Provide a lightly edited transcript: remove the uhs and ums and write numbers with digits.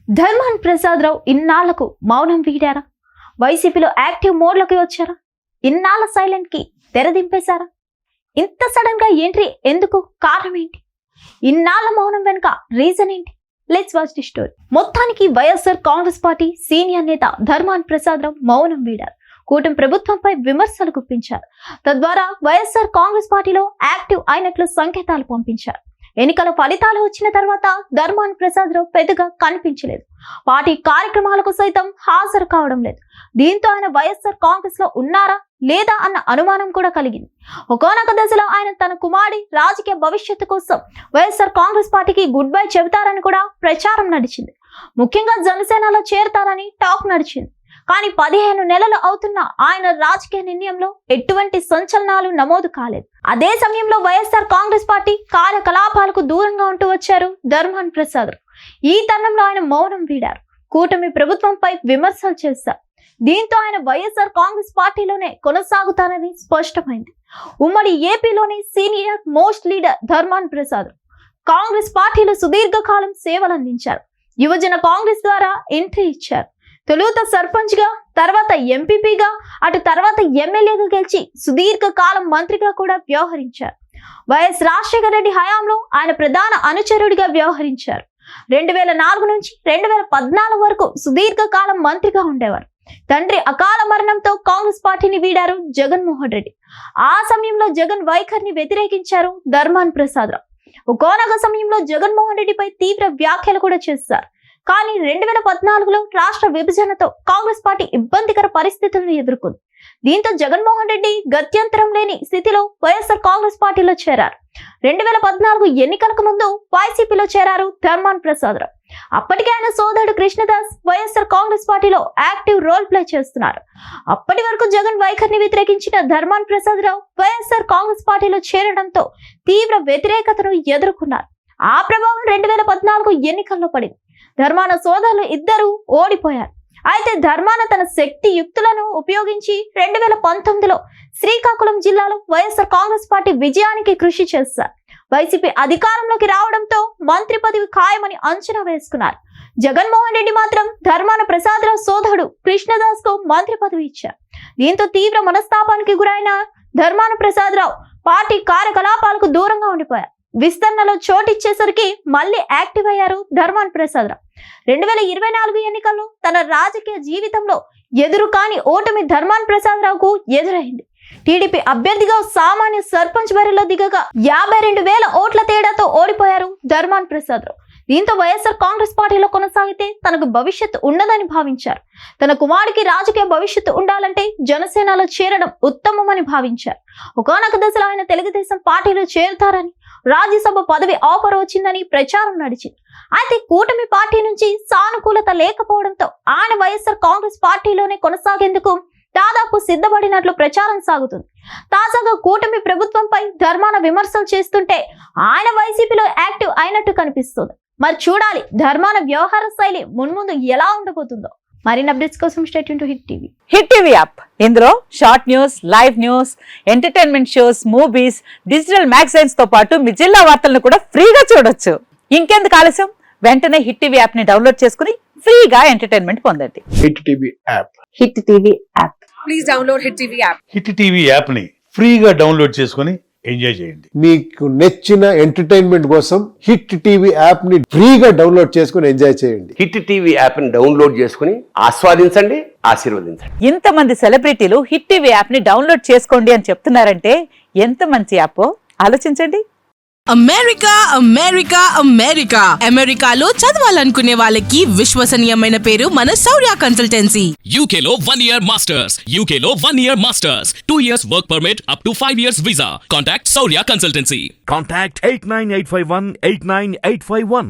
ధర్మాన్ ప్రసాదరావు ఇన్నాళ్లకు మౌనం వీడారా? వైసీపీలో యాక్టివ్ మోడ్లోకి వచ్చారా? ఇన్నాళ్ల సైలెంట్ కి తెరదింపేశారా? ఇంత సడన్ గా ఎంట్రీ ఎందుకు? కారణం ఏంటి? ఇన్నాళ్ల మౌనం వెనుక రీజన్ ఏంటి? Let's watch the story. మొత్తానికి వైఎస్ఆర్ కాంగ్రెస్ పార్టీ సీనియర్ నేత ధర్మాన్ ప్రసాదరావు మౌనం వీడారు. కూటమి ప్రభుత్వంపై విమర్శలు గుప్పించారు. తద్వారా వైఎస్ఆర్ కాంగ్రెస్ పార్టీలో యాక్టివ్ అయినట్లు సంకేతాలు పంపించారు. ఎన్నికల ఫలితాలు వచ్చిన తర్వాత ధర్మాన్ ప్రసాదరావు పెద్దగా కనిపించలేదు. పార్టీ కార్యక్రమాలకు సైతం హాజరు కావడం లేదు. దీంతో ఆయన వైఎస్ఆర్ కాంగ్రెస్ లో ఉన్నారా లేదా అన్న అనుమానం కూడా కలిగింది. ఒకానొక దశలో ఆయన తన కుమారుడి రాజకీయ భవిష్యత్తు కోసం వైఎస్ఆర్ కాంగ్రెస్ పార్టీకి గుడ్ బై చెబుతారని కూడా ప్రచారం నడిచింది. ముఖ్యంగా జనసేనలో చేరతారని టాక్ నడిచింది. కానీ 15 నెలలు అవుతున్న ఆయన రాజకీయ నిర్ణయంలో ఎటువంటి సంచలనాలు నమోదు కాలేదు. అదే సమయంలో వైఎస్ఆర్ కాంగ్రెస్ పార్టీ కార్యకలాపాలకు దూరంగా ఉంటూ వచ్చారు ధర్మాన్ ప్రసాదరావు. ఈ తరుణంలో ఆయన మౌనం వీడారు. కూటమి ప్రభుత్వంపై విమర్శలు చేశారు. దీంతో ఆయన వైఎస్ఆర్ కాంగ్రెస్ పార్టీలోనే కొనసాగుతారని స్పష్టమైంది. ఉమ్మడి ఏపీలోని senior most leader Dharmana Prasada Rao Congress పార్టీలో సుదీర్ఘకాలం సేవలు అందించారు. యువజన కాంగ్రెస్ ద్వారా ఎంట్రీ ఇచ్చారు. తొలుత సర్పంచ్ గా, తర్వాత ఎంపీపీగా, అటు తర్వాత ఎమ్మెల్యేగా గెలిచి సుదీర్ఘకాలం మంత్రిగా కూడా వ్యవహరించారు. వైఎస్ రాజశేఖర రెడ్డి హయాంలో ఆయన ప్రధాన అనుచరుడిగా వ్యవహరించారు. 2004 నుంచి 2014 వరకు సుదీర్ఘకాలం మంత్రిగా ఉండేవారు. తండ్రి అకాల మరణంతో కాంగ్రెస్ పార్టీని వీడారు జగన్మోహన్ రెడ్డి. ఆ సమయంలో జగన్ వైఖరిని వ్యతిరేకించారు ధర్మాన్ ప్రసాదరావు. ఒకానొక సమయంలో జగన్మోహన్ రెడ్డిపై తీవ్ర వ్యాఖ్యలు కూడా చేశారు. కానీ 2014లో రాష్ట్ర విభజనతో కాంగ్రెస్ పార్టీ ఇబ్బందికర పరిస్థితులను ఎదుర్కొంది. దీంతో జగన్మోహన్ రెడ్డి గత్యంతరం లేని స్థితిలో వైఎస్ఆర్ కాంగ్రెస్ పార్టీలో చేరారు. 2014 ఎన్నికలకు ముందు వైసీపీలో చేరారు ధర్మాన్ ప్రసాదరావు. అప్పటికే ఆయన సోదరుడు కృష్ణదాస్ వైఎస్ఆర్ కాంగ్రెస్ పార్టీలో యాక్టివ్ రోల్ ప్లే చేస్తున్నారు. అప్పటి వరకు జగన్ వైఖరిని వ్యతిరేకించిన ధర్మాన్ ప్రసాదరావు వైఎస్ఆర్ కాంగ్రెస్ పార్టీలో చేరడంతో తీవ్ర వ్యతిరేకతను ఎదుర్కొన్నారు. ఆ ప్రభావం 2014 ఎన్నికల్లో పడింది. ధర్మాన సోదరులు ఇద్దరు ఓడిపోయారు. అయితే ధర్మాన తన శక్తి యుక్తులను ఉపయోగించి 2019లో శ్రీకాకుళం జిల్లాలో వైఎస్ఆర్ కాంగ్రెస్ పార్టీ విజయానికి కృషి చేశారు. వైసీపీ అధికారంలోకి రావడంతో మంత్రి పదవి ఖాయమని అంచనా వేసుకున్నారు. జగన్మోహన్ రెడ్డి మాత్రం ధర్మాన ప్రసాదరావు సోదరుడు కృష్ణదాస్ కు మంత్రి పదవి ఇచ్చారు. దీంతో తీవ్ర మనస్తాపానికి గురైన ధర్మాన ప్రసాదరావు పార్టీ కార్యకలాపాలకు దూరంగా ఉండిపోయారు. విస్తరణలో చోటిచ్చేసరికి మళ్లీ యాక్టివ్ అయ్యారు ధర్మాన్ ప్రసాదరావు. 2024 ఎన్నికల్లో తన రాజకీయ జీవితంలో ఎదురు కాని ఓటమి ధర్మాన్ ప్రసాదరావుకు ఎదురైంది. టీడీపీ అభ్యర్థిగా సామాన్య సర్పంచ్ బరిలో దిగగా 52,000 ఓట్ల తేడాతో ఓడిపోయారు ధర్మాన్ ప్రసాదరావు. దీంతో వైఎస్ఆర్ కాంగ్రెస్ పార్టీలో కొనసాగితే తనకు భవిష్యత్తు ఉండదని భావించారు. తన కుమారుడికి రాజకీయ భవిష్యత్తు ఉండాలంటే జనసేనలో చేరడం ఉత్తమమని భావించారు. ఒకానొక దశలో ఆయన తెలుగుదేశం పార్టీలో చేరుతారని, రాజ్యసభ పదవి ఆఫర్ వచ్చిందని ప్రచారం నడిచింది. అయితే కూటమి పార్టీ నుంచి సానుకూలత లేకపోవడంతో ఆయన వైఎస్ఆర్ కాంగ్రెస్ పార్టీలోనే కొనసాగేందుకు దాదాపు సిద్ధపడినట్లు ప్రచారం సాగుతుంది. తాజాగా కూటమి ప్రభుత్వంపై ధర్మాన విమర్శలు చేస్తుంటే ఆయన వైసీపీలో యాక్టివ్ అయినట్టు కనిపిస్తుంది. మరి చూడాలి ధర్మాన వ్యవహార శైలి మున్ముందు ఎలా ఉండబోతుందో. మరిన్ని అప్డేట్స్ కోసం stay tune to Hit TV. Hit TV app ఇందులో short news, live news, entertainment shows, movies, digital magazines తో పాటు మీ జిల్లా వార్తలను కూడా ఫ్రీగా చూడొచ్చు. ఇంకెందుకు ఆలస్యం, వెంటనే హిట్ టీవీ యాప్ ని డౌన్లోడ్ చేసుకుని ఫ్రీగా ఎంటర్టైన్మెంట్ పొందండి. Hit TV app. Hit TV app. Please download hit TV app. Hit TV app ని ఫ్రీగా డౌన్లోడ్ చేసుకుని ఎంజాయ్ చేయండి. మీకు నచ్చిన ఎంటర్టైన్మెంట్ కోసం హిట్ టీవీ యాప్ ని ఫ్రీగా డౌన్లోడ్ చేసుకుని ఎంజాయ్ చేయండి. హిట్ టీవీ యాప్ ని డౌన్లోడ్ చేసుకుని ఆస్వాదించండి, ఆశీర్వదించండి. ఇంతమంది సెలబ్రిటీలు హిట్ టీవీ యాప్ ని డౌన్లోడ్ చేసుకోండి అని చెప్తున్నారంటే ఎంత మంచి యాప్ ఆలోచించండి. అమెరికా అమెరికా అమెరికా అమెరికాలో చదవాలనుకునే వాళ్ళకి విశ్వసనీయమైన పేరు మన శౌర్య కన్సల్టెన్సీ. UK లో 1 year masters. UK లో 1 year masters. 2 years work permit up to 5 years visa. Contact Saurya Consultancy. Contact 89851 89851.